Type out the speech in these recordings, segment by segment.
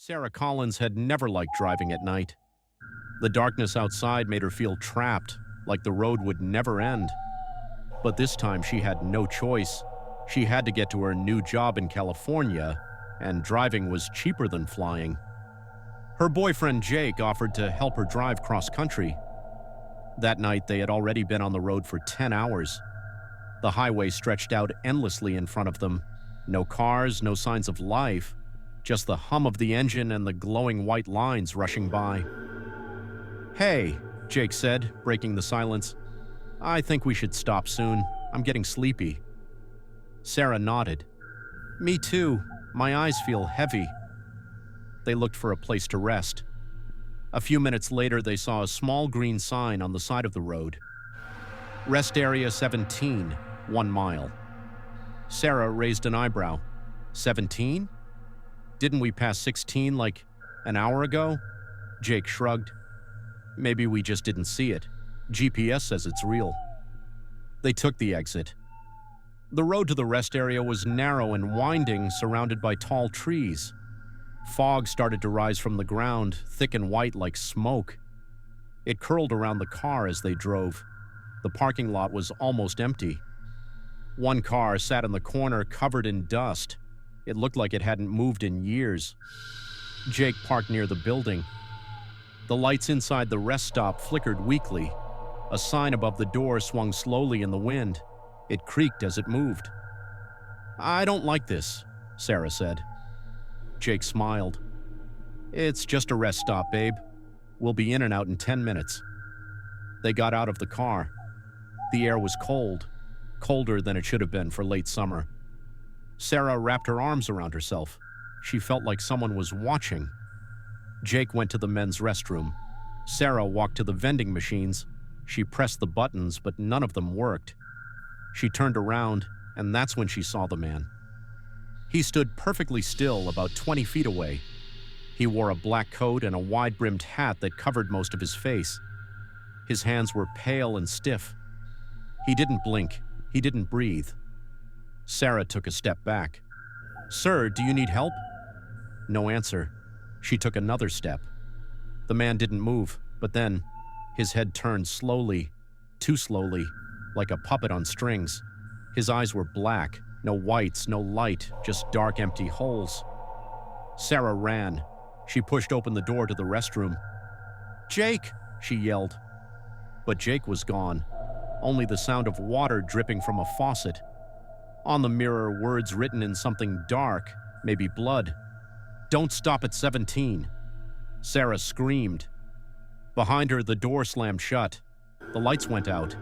Sarah Collins had never liked driving at night. The darkness outside made her feel trapped, like the road would never end. But this time she had no choice. She had to get to her new job in California, and driving was cheaper than flying. Her boyfriend Jake offered to help her drive cross-country. That night they had already been on the road for 10 hours. The highway stretched out endlessly in front of them. No cars, no signs of life, just the hum of the engine and the glowing white lines rushing by. "Hey," Jake said, breaking the silence. "I think we should stop soon. I'm getting sleepy." Sarah nodded. "Me too. My eyes feel heavy." They looked for a place to rest. A few minutes later, they saw a small green sign on the side of the road. "Rest Area 17, 1 mile." Sarah raised an eyebrow. 17? Didn't we pass 16 like an hour ago? Jake shrugged. "Maybe we just didn't see it. GPS says it's real." They took the exit. The road to the rest area was narrow and winding, surrounded by tall trees. Fog started to rise from the ground, thick and white like smoke. It curled around the car as they drove. The parking lot was almost empty. One car sat in the corner covered in dust. It looked like it hadn't moved in years. Jake parked near the building. The lights inside the rest stop flickered weakly. A sign above the door swung slowly in the wind. It creaked as it moved. "I don't like this," Sarah said. Jake smiled. "It's just a rest stop, babe. We'll be in and out in 10 minutes." They got out of the car. The air was cold, colder than it should have been for late summer. Sarah wrapped her arms around herself. She felt like someone was watching. Jake went to the men's restroom. Sarah walked to the vending machines. She pressed the buttons, but none of them worked. She turned around, and that's when she saw the man. He stood perfectly still about 20 feet away. He wore a black coat and a wide-brimmed hat that covered most of his face. His hands were pale and stiff. He didn't blink. He didn't breathe. Sarah took a step back. "Sir, do you need help?" No answer. She took another step. The man didn't move, but then his head turned slowly, too slowly, like a puppet on strings. His eyes were black, no whites, no light, just dark, empty holes. Sarah ran. She pushed open the door to the restroom. "Jake!" she yelled. But Jake was gone. Only the sound of water dripping from a faucet. On the mirror, words written in something dark, maybe blood. "Don't stop at 17." Sarah screamed. Behind her, the door slammed shut. The lights went out.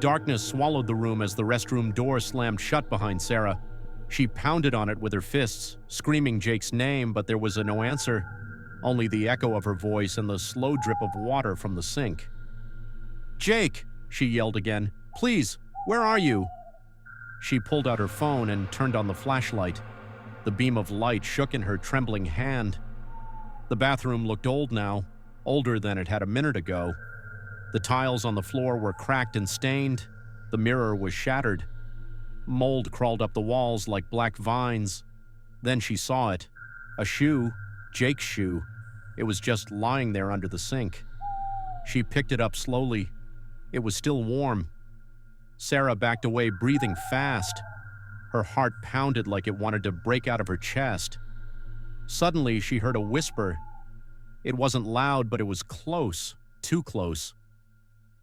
Darkness swallowed the room as the restroom door slammed shut behind Sarah. She pounded on it with her fists, screaming Jake's name, but there was no answer, only the echo of her voice and the slow drip of water from the sink. "Jake!" she yelled again. "Please, where are you?" She pulled out her phone and turned on the flashlight. The beam of light shook in her trembling hand. The bathroom looked old now, older than it had a minute ago. The tiles on the floor were cracked and stained. The mirror was shattered. Mold crawled up the walls like black vines. Then she saw it. A shoe, Jake's shoe. It was just lying there under the sink. She picked it up slowly. It was still warm. Sarah backed away, breathing fast. Her heart pounded like it wanted to break out of her chest. Suddenly, she heard a whisper. It wasn't loud, but it was close, too close.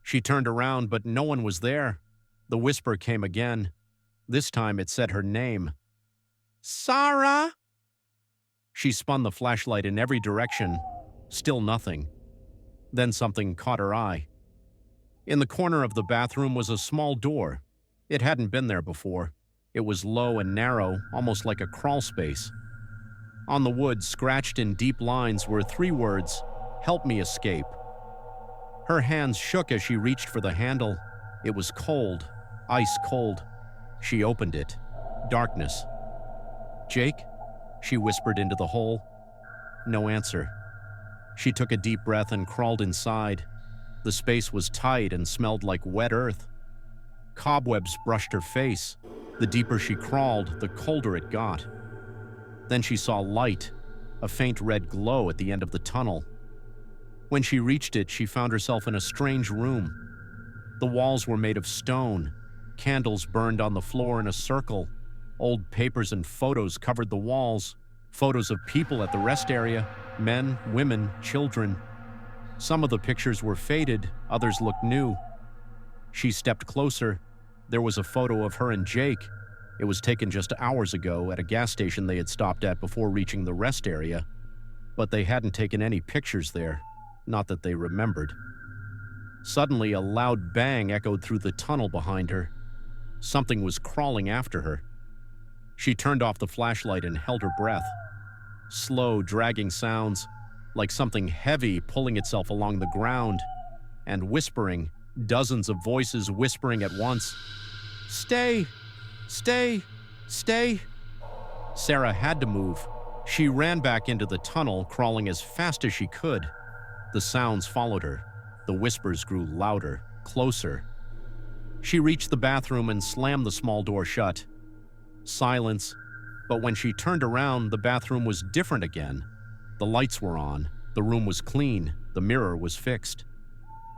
She turned around, but no one was there. The whisper came again. This time it said her name. "Sarah!" She spun the flashlight in every direction. Still nothing. Then something caught her eye. In the corner of the bathroom was a small door. It hadn't been there before. It was low and narrow, almost like a crawl space. On the wood, scratched in deep lines, were 3 words, "Help me escape." Her hands shook as she reached for the handle. It was cold, ice cold. She opened it. Darkness. "Jake?" she whispered into the hole. No answer. She took a deep breath and crawled inside. The space was tight and smelled like wet earth. Cobwebs brushed her face. The deeper she crawled, the colder it got. Then she saw light, a faint red glow at the end of the tunnel. When she reached it, she found herself in a strange room. The walls were made of stone, candles burned on the floor in a circle, old papers and photos covered the walls, photos of people at the rest area, men, women, children. Some of the pictures were faded, others looked new. She stepped closer. There was a photo of her and Jake. It was taken just hours ago at a gas station they had stopped at before reaching the rest area, but they hadn't taken any pictures there, not that they remembered. Suddenly, a loud bang echoed through the tunnel behind her. Something was crawling after her. She turned off the flashlight and held her breath. Slow, dragging sounds, like something heavy pulling itself along the ground, and whispering, dozens of voices whispering at once. "Stay! Stay! Stay!" Sarah had to move. She ran back into the tunnel, crawling as fast as she could. The sounds followed her. The whispers grew louder, closer. She reached the bathroom and slammed the small door shut. Silence, but when she turned around, the bathroom was different again. The lights were on, the room was clean, the mirror was fixed.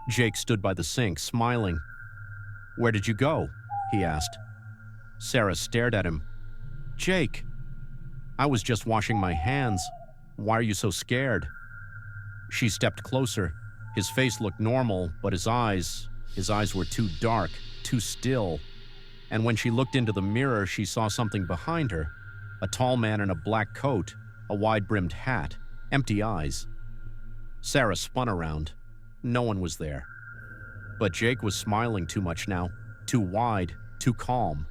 Jake stood by the sink, smiling. "Where did you go?" he asked. Sarah stared at him. "Jake, I was just washing my hands. Why are you so scared?" She stepped closer. His face looked normal, but his eyes were too dark, too still. And when she looked into the mirror, she saw something behind her. A tall man in a black coat, a wide-brimmed hat, empty eyes. Sarah spun around. No one was there. But Jake was smiling too much now, too wide, too calm.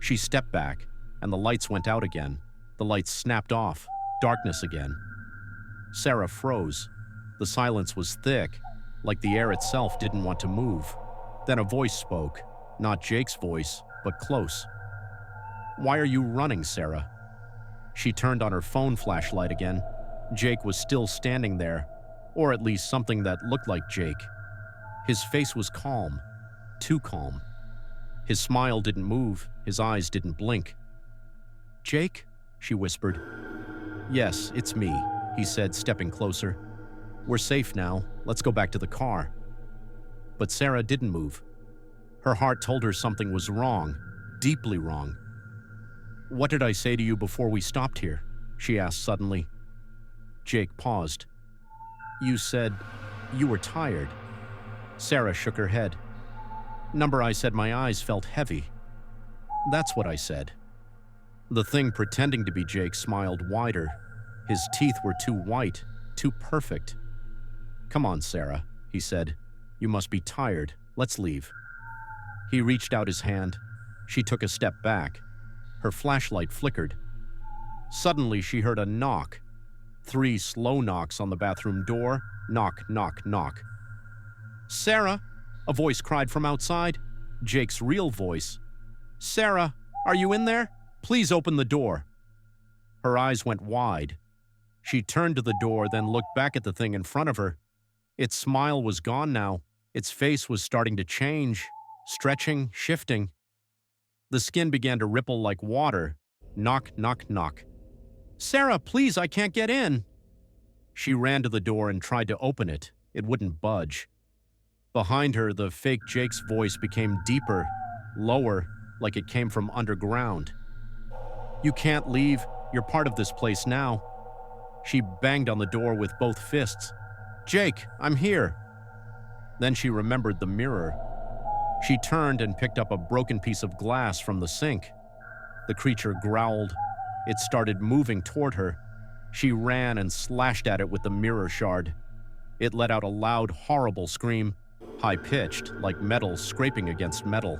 She stepped back, and the lights went out again. The lights snapped off, darkness again. Sarah froze. The silence was thick, like the air itself didn't want to move. Then a voice spoke, not Jake's voice, but close. "Why are you running, Sarah?" She turned on her phone flashlight again. Jake was still standing there, or at least something that looked like Jake. His face was calm, too calm. His smile didn't move, his eyes didn't blink. "Jake?" she whispered. "Yes, it's me," he said, stepping closer. "We're safe now. Let's go back to the car." But Sarah didn't move. Her heart told her something was wrong, deeply wrong. "What did I say to you before we stopped here?" she asked suddenly. Jake paused. "You said you were tired." Sarah shook her head. I said my eyes felt heavy." "That's what I said." The thing pretending to be Jake smiled wider. His teeth were too white, too perfect. "Come on, Sarah," he said. "You must be tired. Let's leave." He reached out his hand. She took a step back. Her flashlight flickered. Suddenly, she heard a knock. 3 slow knocks on the bathroom door. Knock, knock, knock. "Sarah!" a voice cried from outside. Jake's real voice. "Sarah, are you in there? Please open the door." Her eyes went wide. She turned to the door, then looked back at the thing in front of her. Its smile was gone now. Its face was starting to change, stretching, shifting. The skin began to ripple like water. Knock, knock, knock. "Sarah, please, I can't get in." She ran to the door and tried to open it. It wouldn't budge. Behind her, the fake Jake's voice became deeper, lower, like it came from underground. "You can't leave. You're part of this place now." She banged on the door with both fists. "Jake, I'm here." Then she remembered the mirror. She turned and picked up a broken piece of glass from the sink. The creature growled. It started moving toward her. She ran and slashed at it with the mirror shard. It let out a loud, horrible scream, high-pitched, like metal scraping against metal.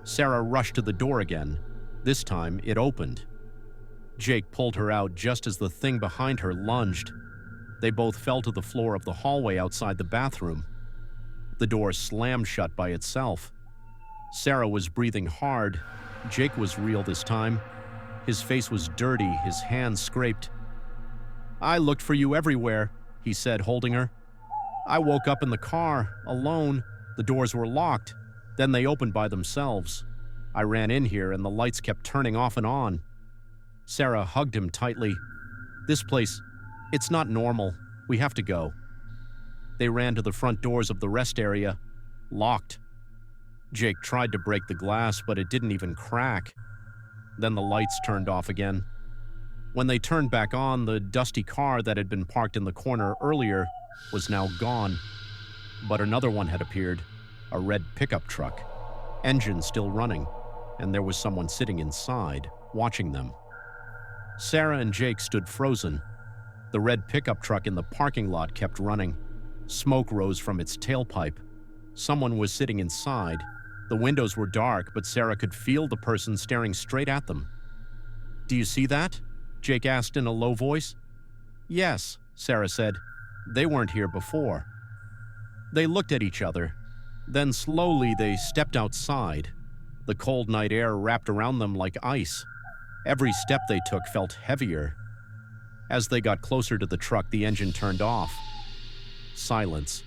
Sarah rushed to the door again. This time, it opened. Jake pulled her out just as the thing behind her lunged. They both fell to the floor of the hallway outside the bathroom. The door slammed shut by itself. Sarah was breathing hard. Jake was real this time. His face was dirty, his hands scraped. "I looked for you everywhere," he said, holding her. "I woke up in the car, alone. The doors were locked. Then they opened by themselves. I ran in here and the lights kept turning off and on." Sarah hugged him tightly. This place, it's not normal. We have to go." They ran to the front doors of the rest area, locked. Jake tried to break the glass, but it didn't even crack. Then the lights turned off again. When they turned back on, the dusty car that had been parked in the corner earlier was now gone. But another one had appeared, a red pickup truck, engine still running, and there was someone sitting inside, watching them. Sarah and Jake stood frozen. The red pickup truck in the parking lot kept running. Smoke rose from its tailpipe. Someone was sitting inside. The windows were dark, but Sarah could feel the person staring straight at them. "Do you see that?" Jake asked in a low voice. "Yes," Sarah said. "They weren't here before." They looked at each other. Then slowly they stepped outside. The cold night air wrapped around them like ice. Every step they took felt heavier. As they got closer to the truck, the engine turned off. Silence.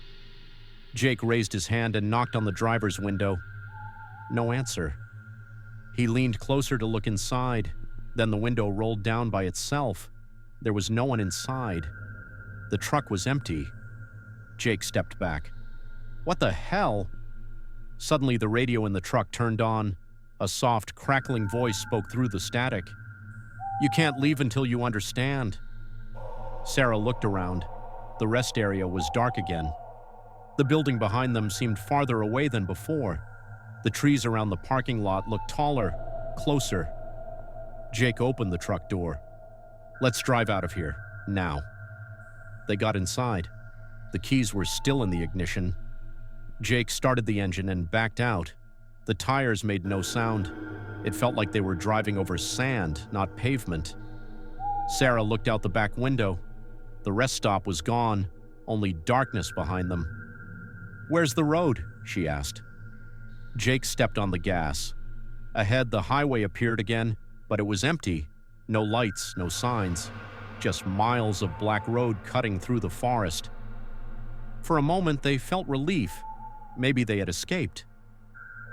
Jake raised his hand and knocked on the driver's window. No answer. He leaned closer to look inside. Then the window rolled down by itself. There was no one inside. The truck was empty. Jake stepped back. "What the hell?" Suddenly, the radio in the truck turned on. A soft, crackling voice spoke through the static. "You can't leave until you understand." Sarah looked around. The rest area was dark again. The building behind them seemed farther away than before. The trees around the parking lot looked taller, closer. Jake opened the truck door. "Let's drive out of here, now." They got inside. The keys were still in the ignition. Jake started the engine and backed out. The tires made no sound. It felt like they were driving over sand, not pavement. Sarah looked out the back window. The rest stop was gone, only darkness behind them. "Where's the road?" she asked. Jake stepped on the gas. Ahead, the highway appeared again, but it was empty. No lights, no signs. Just miles of black road cutting through the forest. For a moment, they felt relief. Maybe they had escaped.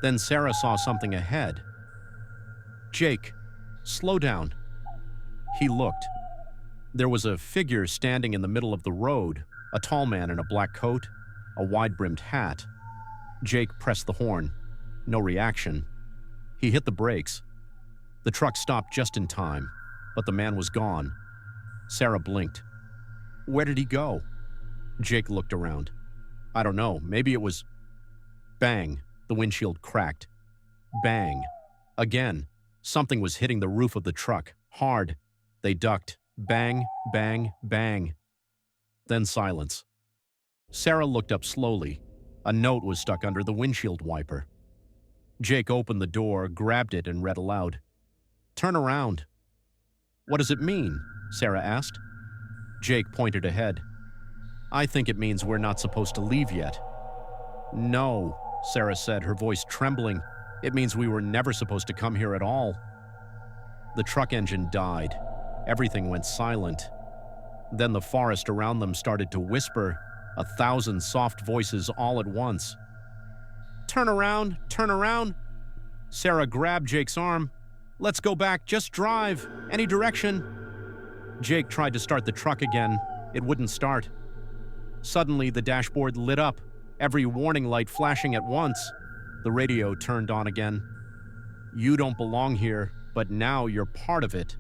Then Sarah saw something ahead. "Jake, slow down." He looked. There was a figure standing in the middle of the road, a tall man in a black coat, a wide-brimmed hat. Jake pressed the horn. No reaction. He hit the brakes. The truck stopped just in time, but the man was gone. Sarah blinked. "Where did he go?" Jake looked around. "I don't know, maybe it was..." Bang! The windshield cracked. Bang! Again. Something was hitting the roof of the truck, hard. They ducked. Bang, bang, bang. Then silence. Sarah looked up slowly. A note was stuck under the windshield wiper. Jake opened the door, grabbed it, and read aloud. "Turn around." "What does it mean?" Sarah asked. Jake pointed ahead. "I think it means we're not supposed to leave yet." "No," Sarah said, her voice trembling. "It means we were never supposed to come here at all." The truck engine died. Everything went silent. Then the forest around them started to whisper, 1,000 soft voices all at once. "Turn around, turn around." Sarah grabbed Jake's arm. "Let's go back, just drive, any direction." Jake tried to start the truck again. It wouldn't start. Suddenly, the dashboard lit up, every warning light flashing at once. The radio turned on again. "You don't belong here, but now you're part of it."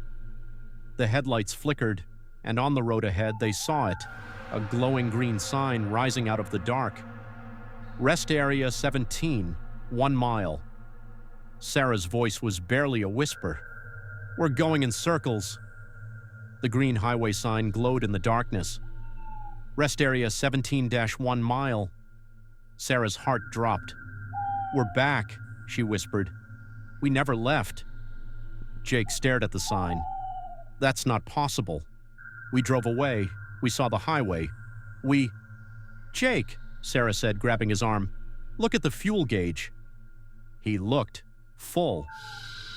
The headlights flickered, and on the road ahead they saw it, a glowing green sign rising out of the dark. "Rest Area 17, 1 mile." Sarah's voice was barely a whisper. "We're going in circles." The green highway sign glowed in the darkness. "Rest Area 17-1 mile." Sarah's heart dropped. "We're back," she whispered. "We never left." Jake stared at the sign. "That's not possible. We drove away. We saw the highway. We..." "Jake," Sarah said, grabbing his arm. "Look at the fuel gauge." He looked. Full.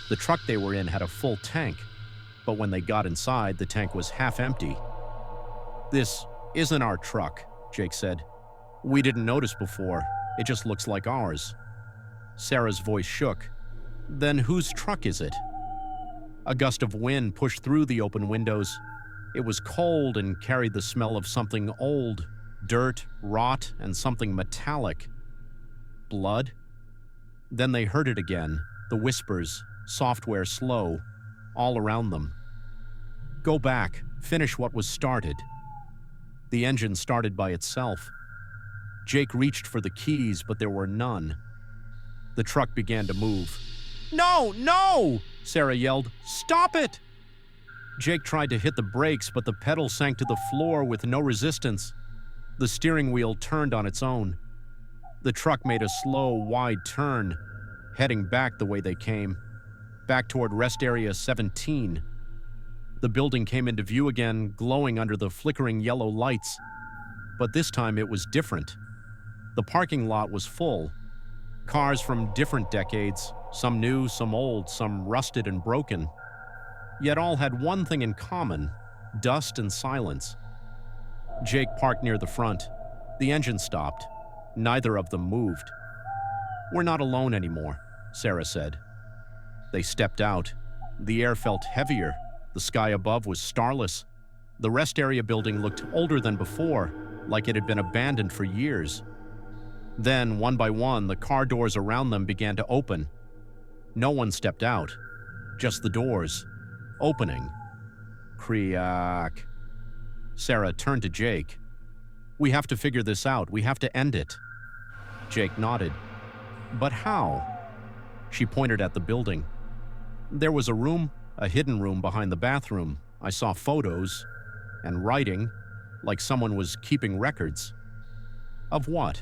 The truck they were in had a full tank, but when they got inside, the tank was half empty. "This isn't our truck," Jake said. "We didn't notice before. It just looks like ours." Sarah's voice shook. "Then whose truck is it?" A gust of wind pushed through the open windows. It was cold and carried the smell of something old, dirt, rot, and something metallic. Blood? Then they heard it again, the whispers, software slow, all around them. Go back, finish what was started. The engine started by itself. Jake reached for the keys, but there were none. The truck began to move. No, no! Sarah yelled. Stop it! Jake tried to hit the brakes, but the pedal sank to the floor with no resistance. The steering wheel turned on its own. The truck made a slow, wide turn, heading back the way they came, back toward Rest Area 17. The building came into view again, glowing under the flickering yellow lights. But this time it was different. The parking lot was full. Cars from different decades, some new, some old, some rusted and broken. Yet all had one thing in common: dust and silence. Jake parked near the front. The engine stopped. Neither of them moved. We're not alone anymore, Sarah said. They stepped out. The air felt heavier. The sky above was starless. The rest area building looked older than before, like it had been abandoned for years. Then, one by one, the car doors around them began to open. No one stepped out, just the doors, opening. Creak. Sarah turned to Jake. We have to figure this out. We have to end it. Jake nodded. But how? She pointed at the building. There was a room, a hidden room behind the bathroom. I saw photos and writing, like someone was keeping records. Of what?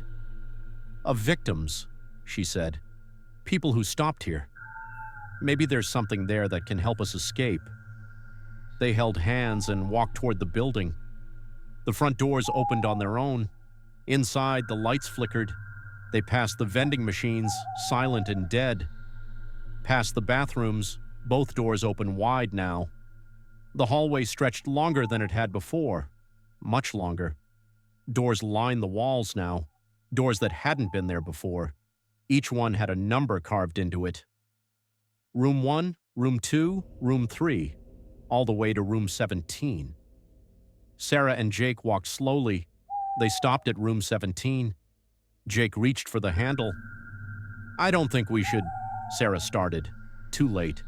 Of victims, she said. People who stopped here. Maybe there's something there that can help us escape. They held hands and walked toward the building. The front doors opened on their own. Inside, the lights flickered. They passed the vending machines, silent and dead. Past the bathrooms, both doors open wide now. The hallway stretched longer than it had before, much longer. Doors lined the walls now, doors that hadn't been there before. Each one had a number carved into it. Room 1, Room 2, Room 3, all the way to Room 17. Sarah and Jake walked slowly. They stopped at Room 17. Jake reached for the handle. I don't think we should, Sarah started. Too late.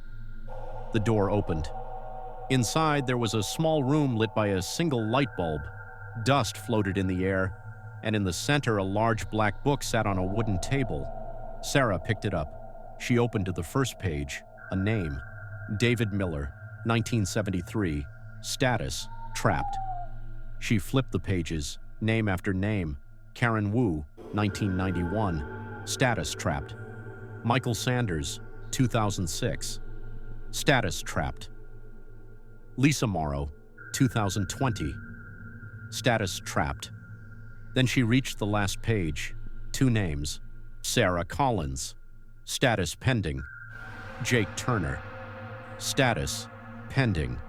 The door opened. Inside, there was a small room lit by a single light bulb. Dust floated in the air, and in the center, a large black book sat on a wooden table. Sarah picked it up. She opened to the first page, a name. David Miller, 1973. Status, trapped. She flipped the pages, name after name. Karen Wu, 1991. Status, trapped. Michael Sanders, 2006. Status, trapped. Lisa Morrow, 2020. Status, trapped. Then she reached the last page. 2 names. Sarah Collins. Status, pending. Jake Turner. Status, pending.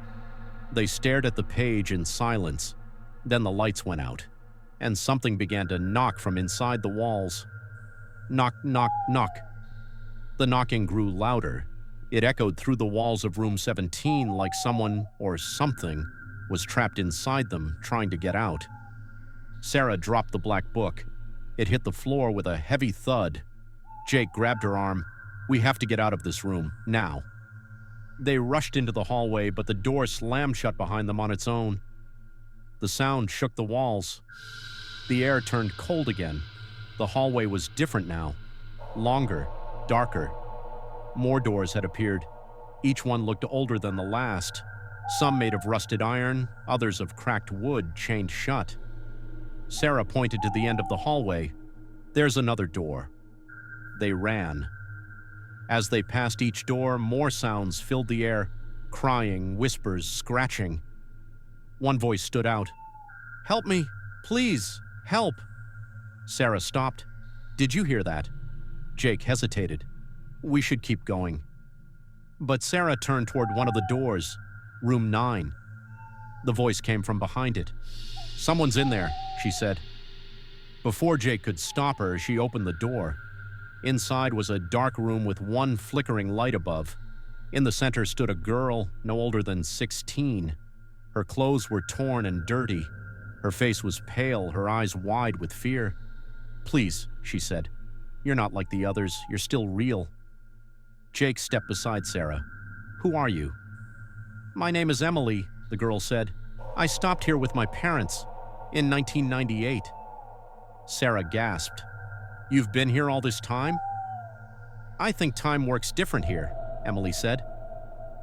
They stared at the page in silence. Then the lights went out, and something began to knock from inside the walls. Knock, knock, knock. The knocking grew louder. It echoed through the walls of Room 17 like someone, or something, was trapped inside them, trying to get out. Sarah dropped the black book. It hit the floor with a heavy thud. Jake grabbed her arm. We have to get out of this room, now. They rushed into the hallway, but the door slammed shut behind them on its own. The sound shook the walls. The air turned cold again. The hallway was different now. Longer, darker. More doors had appeared. Each one looked older than the last. Some made of rusted iron, others of cracked wood chained shut. Sarah pointed to the end of the hallway. There's another door. They ran. As they passed each door, more sounds filled the air. Crying, whispers, scratching. One voice stood out. Help me, please, help. Sarah stopped. Did you hear that? Jake hesitated. We should keep going. But Sarah turned toward one of the doors, Room 9. The voice came from behind it. Someone's in there, she said. Before Jake could stop her, she opened the door. Inside was a dark room with one flickering light above. In the center stood a girl, no older than 16. Her clothes were torn and dirty. Her face was pale, her eyes wide with fear. "Please," she said. "You're not like the others. You're still real." Jake stepped beside Sarah. "Who are you?" "My name is Emily," the girl said. "I stopped here with my parents in 1998. Sarah gasped. "You've been here all this time?" "I think time works different here," Emily said.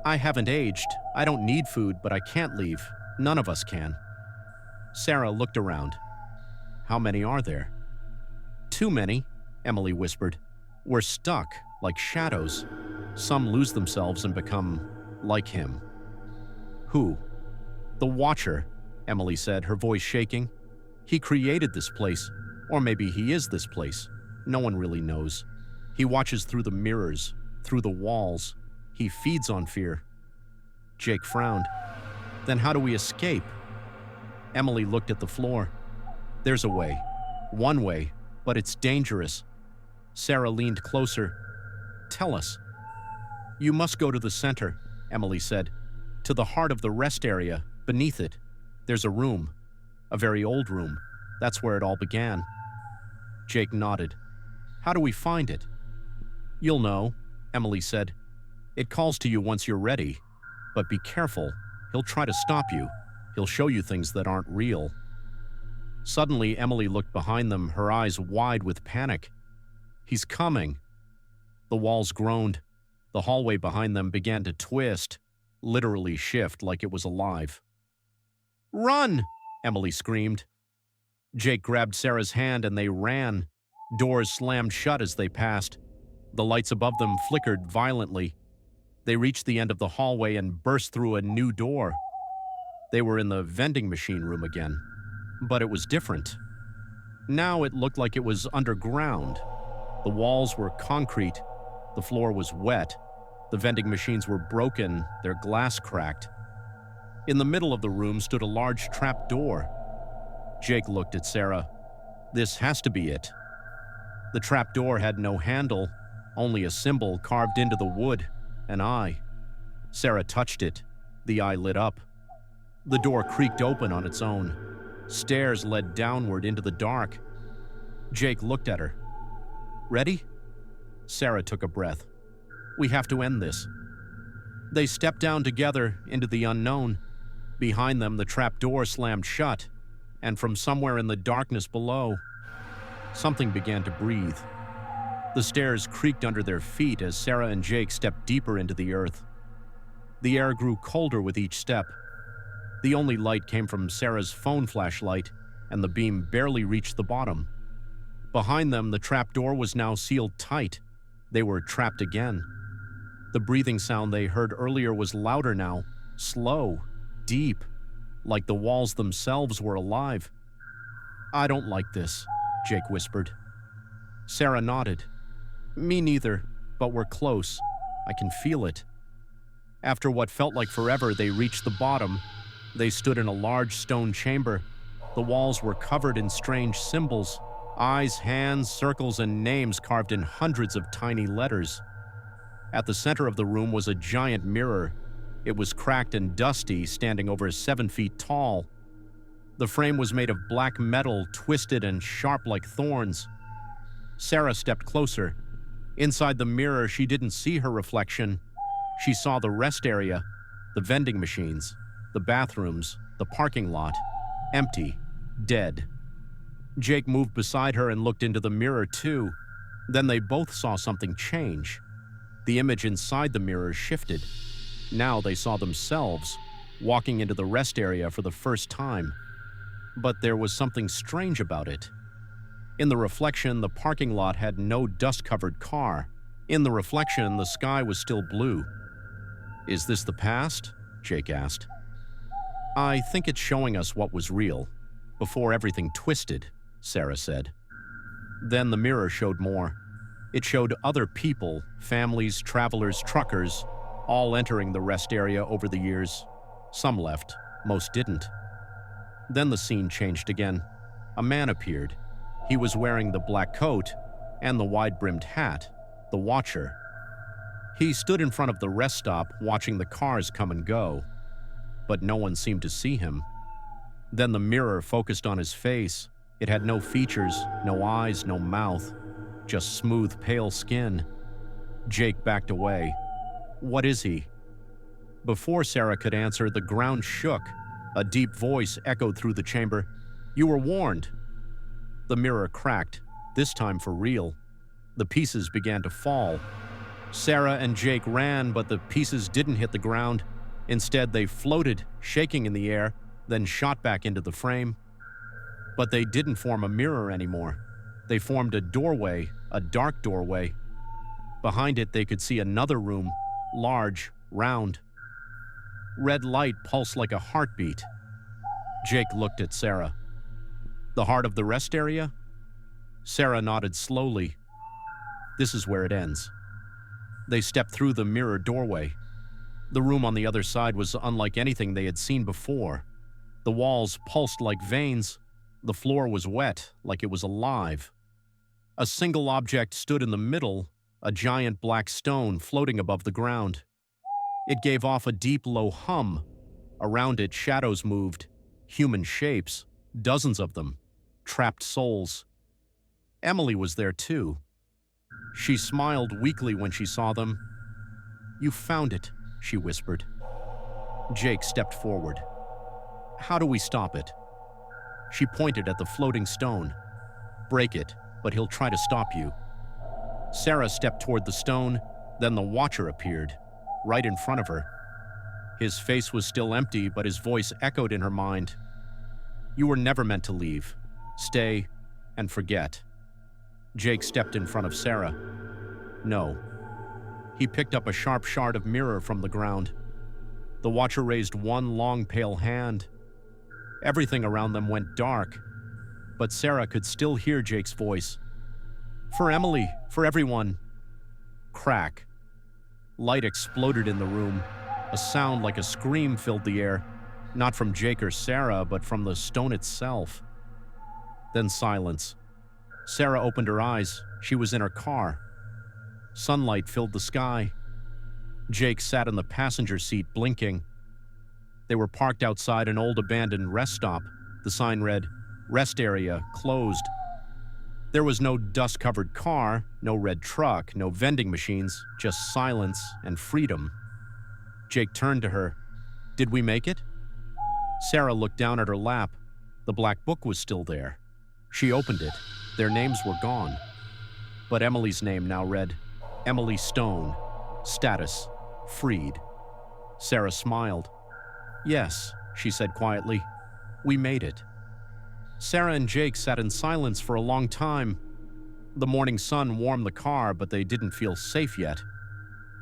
"I haven't aged. I don't need food, but I can't leave. None of us can." Sarah looked around. "How many are there?" "Too many," Emily whispered. "We're stuck, like shadows. Some lose themselves and become like him." "Who?" "The Watcher," Emily said, her voice shaking. "He created this place, or maybe he is this place. No one really knows. He watches through the mirrors, through the walls. He feeds on fear." Jake frowned. "Then how do we escape?" Emily looked at the floor. "There's a way. One way, but it's dangerous." Sarah leaned closer. "Tell us." "You must go to the center," Emily said. "To the heart of the rest area, beneath it. There's a room. A very old room. That's where it all began." Jake nodded. "How do we find it?" "You'll know," Emily said. "It calls to you once you're ready. But be careful. He'll try to stop you. He'll show you things that aren't real." Suddenly, Emily looked behind them, her eyes wide with panic. "He's coming." The walls groaned. The hallway behind them began to twist, literally shift like it was alive. "Run!" Emily screamed. Jake grabbed Sarah's hand and they ran. Doors slammed shut as they passed. The lights above them flickered violently. They reached the end of the hallway and burst through a new door. They were in the vending machine room again. But it was different. Now it looked like it was underground. The walls were concrete. The floor was wet. The vending machines were broken, their glass cracked. In the middle of the room stood a large trap door. Jake looked at Sarah. "This has to be it." The trap door had no handle, only a symbol carved into the wood, an eye. Sarah touched it. The eye lit up. The door creaked open on its own. Stairs led downward into the dark. Jake looked at her. "Ready?" Sarah took a breath. "We have to end this." They stepped down together into the unknown. Behind them, the trap door slammed shut, and from somewhere in the darkness below, something began to breathe. The stairs creaked under their feet as Sarah and Jake stepped deeper into the earth. The air grew colder with each step. The only light came from Sarah's phone flashlight, and the beam barely reached the bottom. Behind them, the trap door was now sealed tight. They were trapped again. The breathing sound they heard earlier was louder now, slow, deep, like the walls themselves were alive. "I don't like this," Jake whispered. Sarah nodded. "Me neither, but we're close. I can feel it." After what felt like forever, they reached the bottom. They stood in a large stone chamber. The walls were covered in strange symbols, eyes, hands, circles, and names carved in hundreds of tiny letters. At the center of the room was a giant mirror. It was cracked and dusty, standing over 7 feet tall. The frame was made of black metal, twisted and sharp like thorns. Sarah stepped closer. Inside the mirror, she didn't see her reflection. She saw the rest area, the vending machines, the bathrooms, the parking lot, empty, dead. Jake moved beside her and looked into the mirror too. Then they both saw something change. The image inside the mirror shifted. Now they saw themselves, walking into the rest area for the first time. But there was something strange about it. In the reflection, the parking lot had no dust-covered car. In the reflection, the sky was still blue. "Is this the past?" Jake asked. "I think it's showing us what was real, before everything twisted," Sarah said. Then the mirror showed more. It showed other people, families, travelers, truckers, all entering the rest area over the years. Some left, most didn't. Then the scene changed again. A man appeared. He was wearing the black coat and the wide-brimmed hat, the Watcher. He stood in front of the rest stop, watching the cars come and go. but no one seemed to see him. Then the mirror focused on his face. It had no features, no eyes, no mouth, just smooth, pale skin. Jake backed away. What is he? Before Sarah could answer, the ground shook. A deep voice echoed through the chamber. You were warned. The mirror cracked, this time for real. The pieces began to fall. Sarah and Jake ran, but the pieces didn't hit the ground. Instead, they floated, shaking in the air, then shot back into the frame. But they didn't form a mirror anymore. They formed a doorway, a dark doorway. Behind it, they could see another room, large, round. Red light pulsed like a heartbeat. Jake looked at Sarah. The heart of the rest area? Sarah nodded slowly. This is where it ends. They stepped through the mirror doorway. The room on the other side was unlike anything they had seen before. The walls pulsed like veins. The floor was wet, like it was alive. A single object stood in the middle, a giant black stone floating above the ground. It gave off a deep, low hum. Around it, shadows moved, human shapes, dozens of them, trapped souls. Emily was there too. She smiled weakly when she saw them. You found it, she whispered. Jake stepped forward. How do we stop it? She pointed at the floating stone. Break it, but he'll try to stop you. Sarah stepped toward the stone, then the Watcher appeared, right in front of her. His face was still empty, but his voice echoed in her mind. You were never meant to leave. Stay and forget. Jake stepped in front of Sarah. No. He picked up a sharp shard of mirror from the ground. The Watcher raised one long, pale hand. Everything around them went dark, but Sarah could still hear Jake's voice. For Emily, for everyone. Crack. Light exploded in the room. A sound like a scream filled the air, not from Jake or Sarah, but from the stone itself. Then silence. Sarah opened her eyes. She was in her car. Sunlight filled the sky. Jake sat in the passenger seat, blinking. They were parked outside an old abandoned rest stop. The sign read, Rest Area, Closed. There was no dust-covered car, no red truck, no vending machines, just silence and freedom. Jake turned to her. Did we make it? Sarah looked down at her lap. The black book was still there. She opened it. Their names were gone. But Emily's name now read, Emily Stone. Status, freed. Sarah smiled. Yes, she said quietly. We made it. Sarah and Jake sat in silence for a long time. The morning sun warmed the car, but they didn't feel safe yet.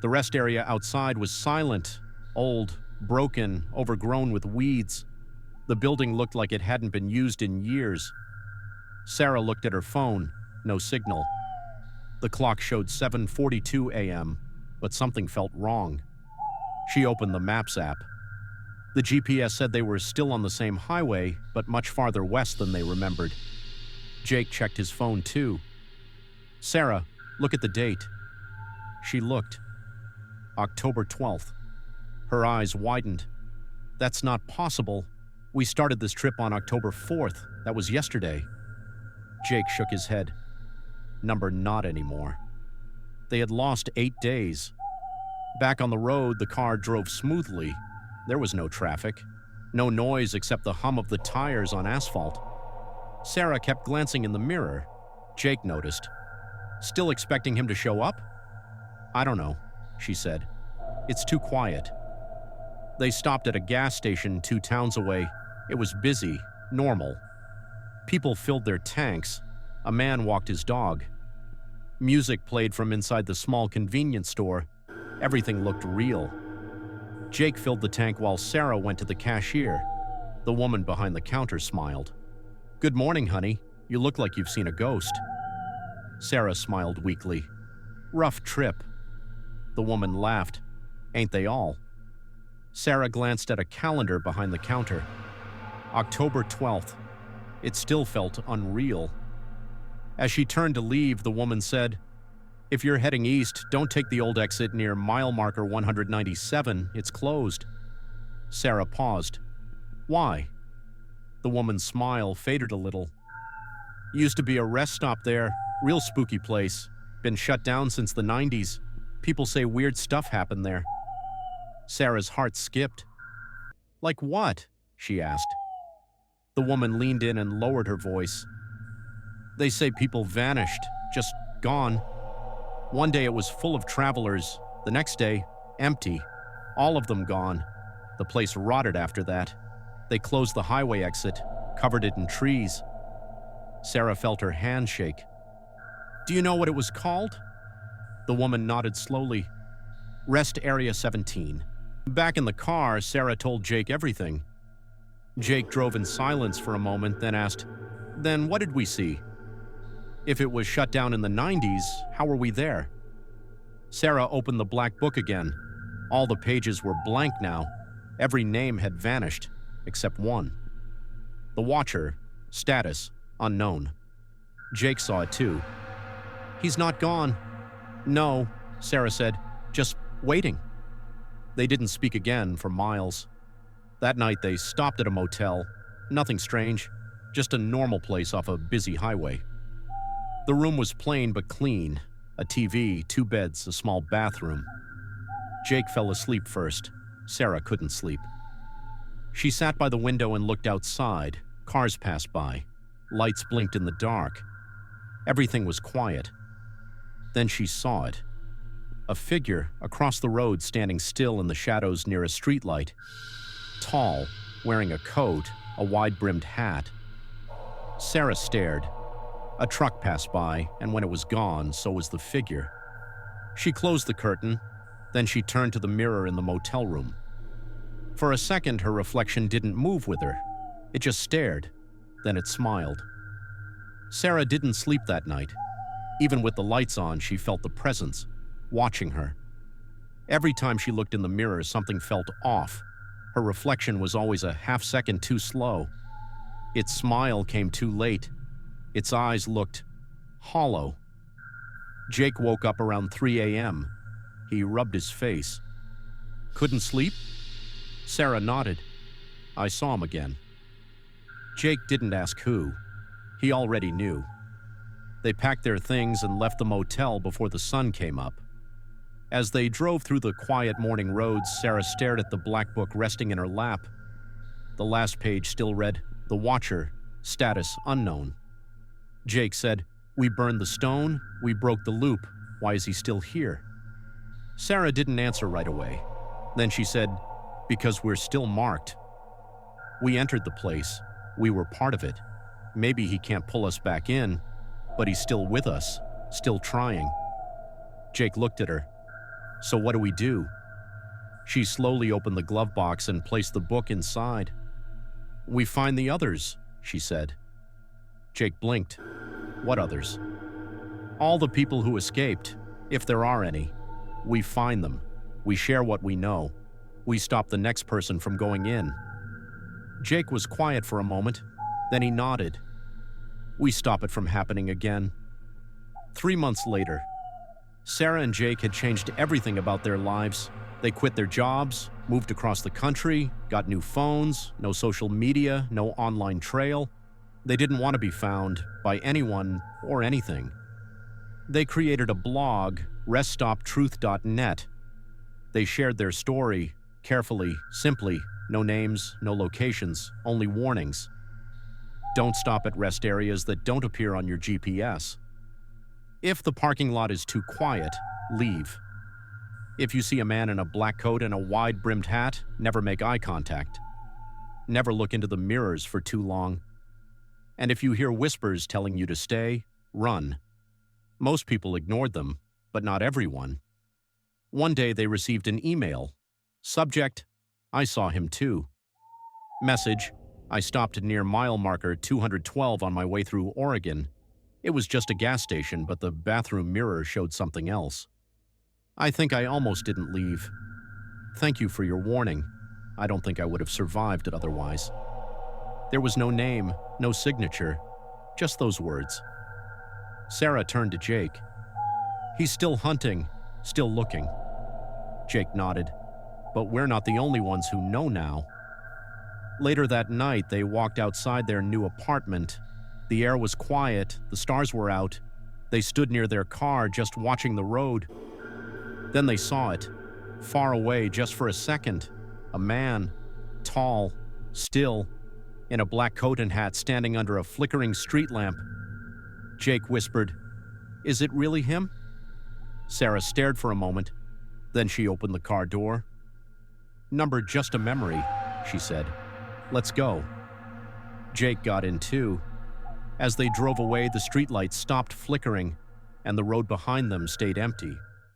The rest area outside was silent, old, broken, overgrown with weeds. The building looked like it hadn't been used in years. Sarah looked at her phone. No signal. The clock showed 7:42 a.m., but something felt wrong. She opened the Maps app. The GPS said they were still on the same highway, but much farther west than they remembered. Jake checked his phone too. Sarah, look at the date. She looked. October 12th. Her eyes widened. That's not possible. We started this trip on October 4th. That was yesterday. Jake shook his head. Number not anymore. They had lost 8 days. Back on the road, the car drove smoothly. There was no traffic. No noise except the hum of the tires on asphalt. Sarah kept glancing in the mirror. Jake noticed. Still expecting him to show up? I don't know, she said. It's too quiet. They stopped at a gas station 2 towns away. It was busy, normal. People filled their tanks. A man walked his dog. Music played from inside the small convenience store. Everything looked real. Jake filled the tank while Sarah went to the cashier. The woman behind the counter smiled. Good morning, honey. You look like you've seen a ghost. Sarah smiled weakly. Rough trip. The woman laughed. Ain't they all? Sarah glanced at a calendar behind the counter. October 12th. It still felt unreal. As she turned to leave, the woman said, If you're heading east, don't take the old exit near mile marker 197. It's closed. Sarah paused. Why? The woman's smile faded a little. Used to be a rest stop there, real spooky place. Been shut down since the 90s. People say weird stuff happened there. Sarah's heart skipped. Like what? She asked. The woman leaned in and lowered her voice. They say people vanished, just gone. One day it was full of travelers. The next day, empty. All of them gone. The place rotted after that. They closed the highway exit, covered it in trees. Sarah felt her hand shake. Do you know what it was called? The woman nodded slowly. Rest Area 17. Back in the car, Sarah told Jake everything. Jake drove in silence for a moment, then asked, Then what did we see? If it was shut down in the 90s, how were we there? Sarah opened the black book again. All the pages were blank now. Every name had vanished, except one. The Watcher, status, unknown. Jake saw it too. He's not gone. No, Sarah said, just waiting. They didn't speak again for miles. That night they stopped at a motel. Nothing strange, just a normal place off a busy highway. The room was plain but clean. A TV, 2 beds, a small bathroom. Jake fell asleep first. Sarah couldn't sleep. She sat by the window and looked outside. Cars passed by. Lights blinked in the dark. Everything was quiet. Then she saw it. A figure across the road standing still in the shadows near a streetlight. Tall, wearing a coat, a wide-brimmed hat. Sarah stared. A truck passed by, and when it was gone, so was the figure. She closed the curtain, then she turned to the mirror in the motel room. For a second, her reflection didn't move with her. It just stared, then it smiled. Sarah didn't sleep that night. Even with the lights on, she felt the presence, watching her. Every time she looked in the mirror, something felt off. Her reflection was always a half-second too slow. Its smile came too late. Its eyes looked hollow. Jake woke up around 3 a.m. He rubbed his face. Couldn't sleep? Sarah nodded. I saw him again. Jake didn't ask who. He already knew. They packed their things and left the motel before the sun came up. As they drove through the quiet morning roads, Sarah stared at the black book resting in her lap. The last page still read, The Watcher, status unknown. Jake said, We burned the stone, we broke the loop. Why is he still here? Sarah didn't answer right away. Then she said, Because we're still marked. We entered the place. We were part of it. Maybe he can't pull us back in, but he's still with us, still trying. Jake looked at her. So what do we do? She slowly opened the glove box and placed the book inside. We find the others, she said. Jake blinked. What others? All the people who escaped, if there are any. We find them. We share what we know. We stop the next person from going in. Jake was quiet for a moment, then he nodded. We stop it from happening again. 3 months later, Sarah and Jake had changed everything about their lives. They quit their jobs, moved across the country, got new phones, no social media, no online trail. They didn't want to be found by anyone or anything. They created a blog, reststoptruth.net. They shared their story, carefully, simply, no names, no locations, only warnings. Don't stop at rest areas that don't appear on your GPS. If the parking lot is too quiet, leave. If you see a man in a black coat and a wide-brimmed hat, never make eye contact. Never look into the mirrors for too long. And if you hear whispers telling you to stay, run. Most people ignored them, but not everyone. One day they received an email. Subject, I saw him too. Message, I stopped near mile marker 212 on my way through Oregon. It was just a gas station, but the bathroom mirror showed something else. I think I almost didn't leave. Thank you for your warning. I don't think I would have survived it otherwise. There was no name, no signature, just those words. Sarah turned to Jake. He's still hunting, still looking. Jake nodded. But we're not the only ones who know now. Later that night, they walked outside their new apartment. The air was quiet, the stars were out. They stood near their car, just watching the road. Then they saw it, far away just for a second. A man, tall, still, in a black coat and hat standing under a flickering street lamp. Jake whispered, "Is it really him?" Sarah stared for a moment. Then she opened the car door. "Number just a memory," she said. "Let's go." Jake got in too. As they drove away, the streetlights stopped flickering, and the road behind them stayed empty.